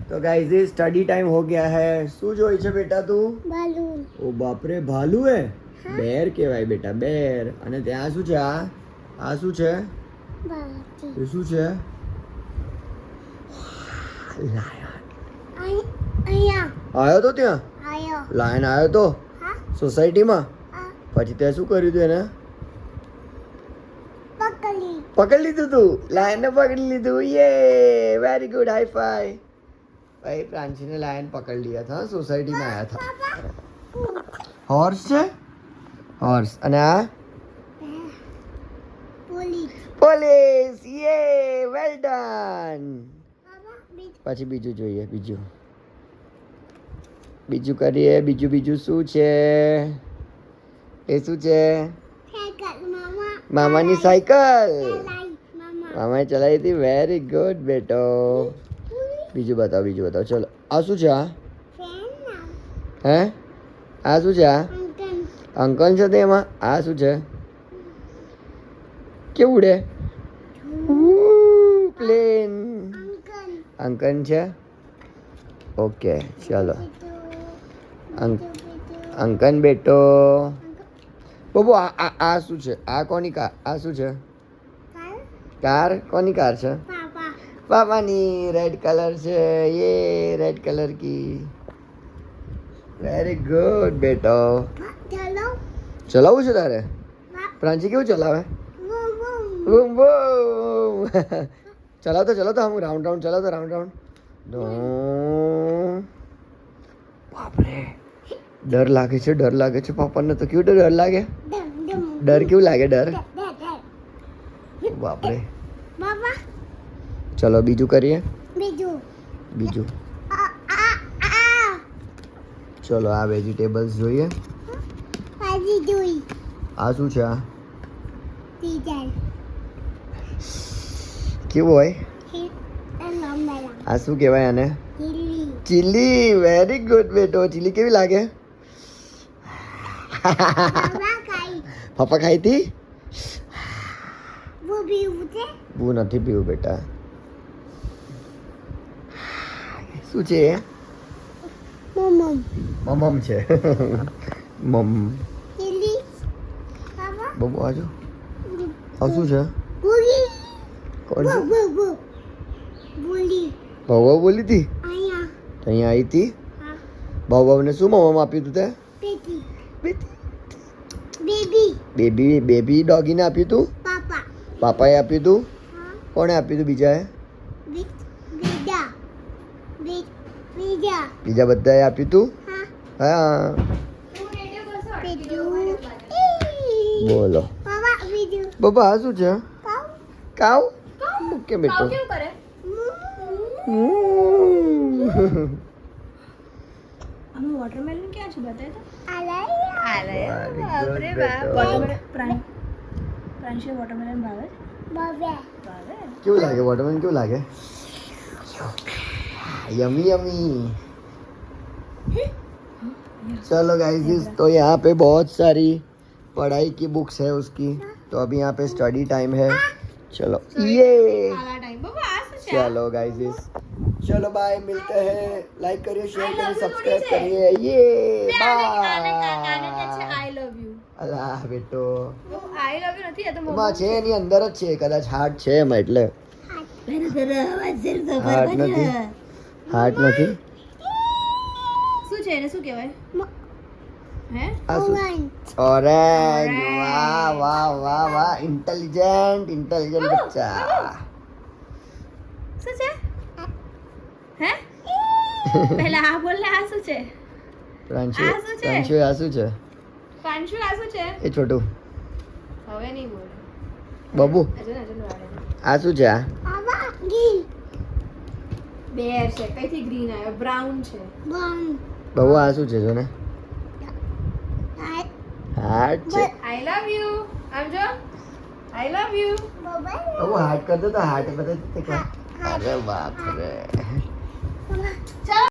तो गाइस ये study time हो गया है શું જોઈ છે બેટા તું balloon ઓ બાપ રે ભાલુ હે બેર કહેવાય બેટા બેર અને ત્યાં શું છે આ શું છે bati એ શું છે aya આવ્યો તો ત્યાં ayo લાયન આવ્યો તો ha સોસાયટીમાં ha પછી તે શું કર્યું તું એને pakali પકડી લીધું તું લાયન ને પકડી લીધું ये वेरी गुड हाई फाई भाई प्रांची ने लायन पकड़ लिया था सोसाइटी में आया था हॉर्स છે हॉर्स અને આ police પોલીસ ये वेल डन baba પછી બીજું જોઈએ બીજું કરીએ બીજું શું છે એ શું છે cycle mama મામાની સાયકલ Lalai, mama મામાએ ચલાવી હતી વેરી ગુડ બેટો બીજું બતાવો ચલો આ શું છે આ fan now હે આ શું છે આ uncle અંકન છે તેમાં આ શું છે કેવું ઉડે પ્લેન uncle અંકન છે ઓકે ચલો અંકન બેટો બબુ આ શું છે આ કોની કાર આ શું છે કાર કોની કાર છે papa પાપાની રેડ કલર છે ये रेड कलर की વેરી ગુડ બેટો chalo ચલાવવું છે તારે પ્રાંચી કેવું ચલાવે boom boom બૂમ બૂમ ચલાવતો હમ રાઉન્ડ રાઉન્ડ બાપરે ડર લાગે છે પાપાને તો કેવું ડર લાગે dum dum ડર કેવું લાગે ડર dad બાપરે baba ચલો બીજું કરીએ biju ચલો આ વેજીટેબલ્સ જોઈએ Haji Dui આ શું છે આ Tijan કેવું હોય Hit and Nomela આ શું કહેવાય આને Chili ચીલી વેરી ગુડ બેટો ચીલી કેવી લાગે Baba Kai પપ્પા ખાઈ હતી Bubi Ute બહુ નથી પીવું બેટા શું છે Momom મમ છે મમ Chili Baba બબુ આજો આ શું છે Buli કોણ છે Buli ભાવ બોલી હતી Aya અહીંયા આવી હતી Ha ભાવને શું મમ આપ્યું હતું તે Baby બેબી ડોગીને આપ્યું તું Papa પાપાએ આપ્યું તું Ha કોણે આપ્યું તું બીજાએ Vida Vida બીજા બધાએ આપ્યું તું Ha હા Biju બોલો Baba Biju બાબા આ શું છે Kau કાવ ઓકે બેટો કેવું કરે આનું વોટરમેલન ક્યાં છે બતાય તો Alaya Very good, બેટો. પ્રાંશી વોટરમેલન ભાવે Baba ભાવે કેવું લાગે વોટરમેલન કેવું લાગે यमी यमी चलो गाइस तो यहाँ पे बहुत सारी पढ़ाई की बुक्स है उसकी तो अभी यहाँ पे स्टडी टाइम है चलो ये આલા ટાઈમ બાબા આ શું છે चलो गाइस चलो बाय मिलते हैं लाइक करिए शेयर करिए सब्सक्राइब करिए ये આને કે बाय છે આઈ લવ યુ અલા બેટો આઈ લવ યુ નથી આ તો એમાં છે એની અંદર જ છે કદાચ હાર્ટ છે એમાં એટલે હાર્ટ નથી હાર્ટ નથી શું છે એને શું કહેવાય હે આ શું ઓરેન્જ વાહ વાહ વાહ વાહ ઇન્ટેલિજન્ટ બચ્ચા શું છે હે પહેલા આ બોલ ને આ શું છે પ્રાંશુ આ શું છે? પ્રાંશુ આ શું છે કાંશુ આ શું છે એ છોટું હવે નહીં બોલ બબુ હજુ વાળે આ શું છે આ Baba Green બેર છે કઈથી ગ્રીન આવ્યો બ્રાઉન છે Brown બબુ આ શું છે જો ને White હાર્ટ છે આઈ લવ યુ આમ જો આઈ લવ યુ Baba બબુ હાર્ટ કરતો તો હાર્ટ બધા અરે બાપ રે Baba ચાલો